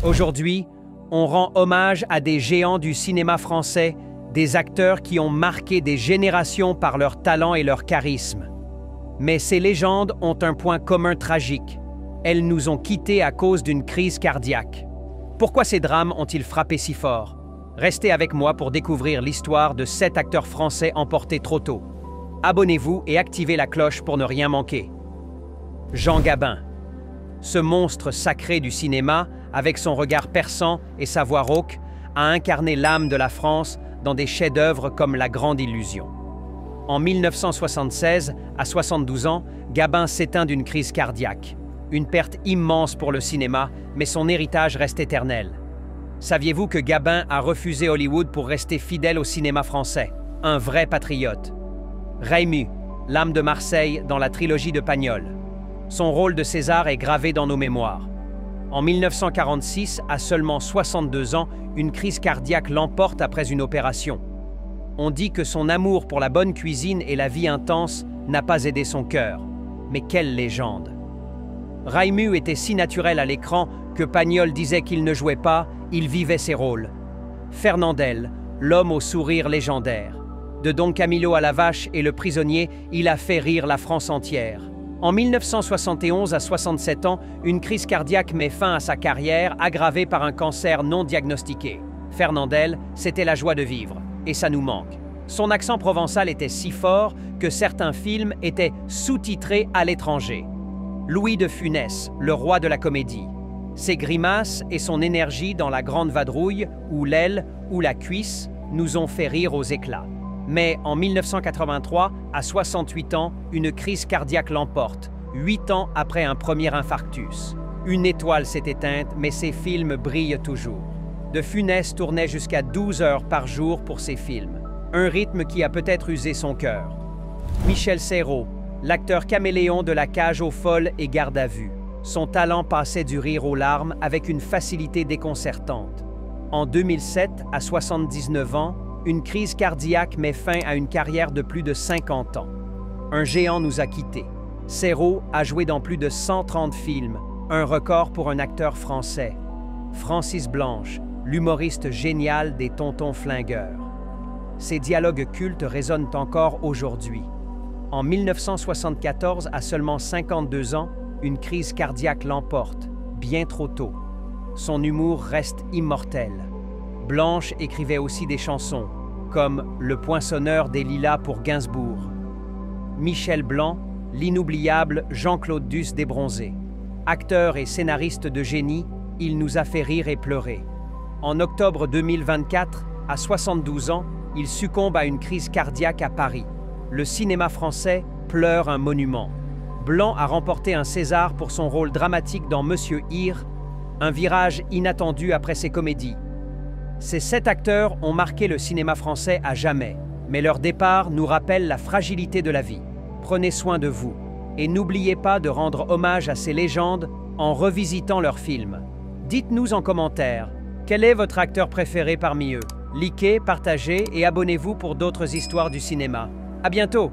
Aujourd'hui, on rend hommage à des géants du cinéma français, des acteurs qui ont marqué des générations par leur talent et leur charisme. Mais ces légendes ont un point commun tragique. Elles nous ont quittés à cause d'une crise cardiaque. Pourquoi ces drames ont-ils frappé si fort? Restez avec moi pour découvrir l'histoire de 7 acteurs français emportés trop tôt. Abonnez-vous et activez la cloche pour ne rien manquer. Jean Gabin. Ce monstre sacré du cinéma, avec son regard perçant et sa voix rauque, a incarné l'âme de la France dans des chefs-d'œuvre comme La Grande Illusion. En 1976, à 72 ans, Gabin s'éteint d'une crise cardiaque. Une perte immense pour le cinéma, mais son héritage reste éternel. Saviez-vous que Gabin a refusé Hollywood pour rester fidèle au cinéma français? Un vrai patriote. Reimu, l'âme de Marseille dans la trilogie de Pagnol. Son rôle de César est gravé dans nos mémoires. En 1946, à seulement 62 ans, une crise cardiaque l'emporte après une opération. On dit que son amour pour la bonne cuisine et la vie intense n'a pas aidé son cœur. Mais quelle légende! Reimu était si naturel à l'écran que Pagnol disait qu'il ne jouait pas, il vivait ses rôles. Fernandel, l'homme au sourire légendaire. De Don Camillo à la Vache et le prisonnier, il a fait rire la France entière. En 1971, à 67 ans, une crise cardiaque met fin à sa carrière, aggravée par un cancer non diagnostiqué. Fernandel, c'était la joie de vivre, et ça nous manque. Son accent provençal était si fort que certains films étaient sous-titrés à l'étranger. Louis de Funès, le roi de la comédie. Ses grimaces et son énergie dans La Grande Vadrouille, ou L'aile, ou La Cuisse, nous ont fait rire aux éclats. Mais en 1983, à 68 ans, une crise cardiaque l'emporte, 8 ans après un premier infarctus. Une étoile s'est éteinte, mais ses films brillent toujours. De Funès tournait jusqu'à 12 heures par jour pour ses films, un rythme qui a peut-être usé son cœur. Michel Serrault, l'acteur caméléon de La Cage aux folles et Garde à vue. Son talent passait du rire aux larmes avec une facilité déconcertante. En 2007, à 79 ans, une crise cardiaque met fin à une carrière de plus de 50 ans. Un géant nous a quittés. Serrault a joué dans plus de 130 films, un record pour un acteur français. Francis Blanche, l'humoriste génial des Tontons Flingueurs. Ses dialogues cultes résonnent encore aujourd'hui. En 1974, à seulement 52 ans, une crise cardiaque l'emporte, bien trop tôt. Son humour reste immortel. Blanche écrivait aussi des chansons, comme Le Poinçonneur des Lilas pour Gainsbourg. Michel Blanc, l'inoubliable Jean-Claude Duss des Bronzés. Acteur et scénariste de génie, il nous a fait rire et pleurer. En octobre 2024, à 72 ans, il succombe à une crise cardiaque à Paris. Le cinéma français pleure un monument. Blanc a remporté un César pour son rôle dramatique dans Monsieur Hir, un virage inattendu après ses comédies. Ces 7 acteurs ont marqué le cinéma français à jamais, mais leur départ nous rappelle la fragilité de la vie. Prenez soin de vous et n'oubliez pas de rendre hommage à ces légendes en revisitant leurs films. Dites-nous en commentaire, quel est votre acteur préféré parmi eux? Likez, partagez et abonnez-vous pour d'autres histoires du cinéma. À bientôt!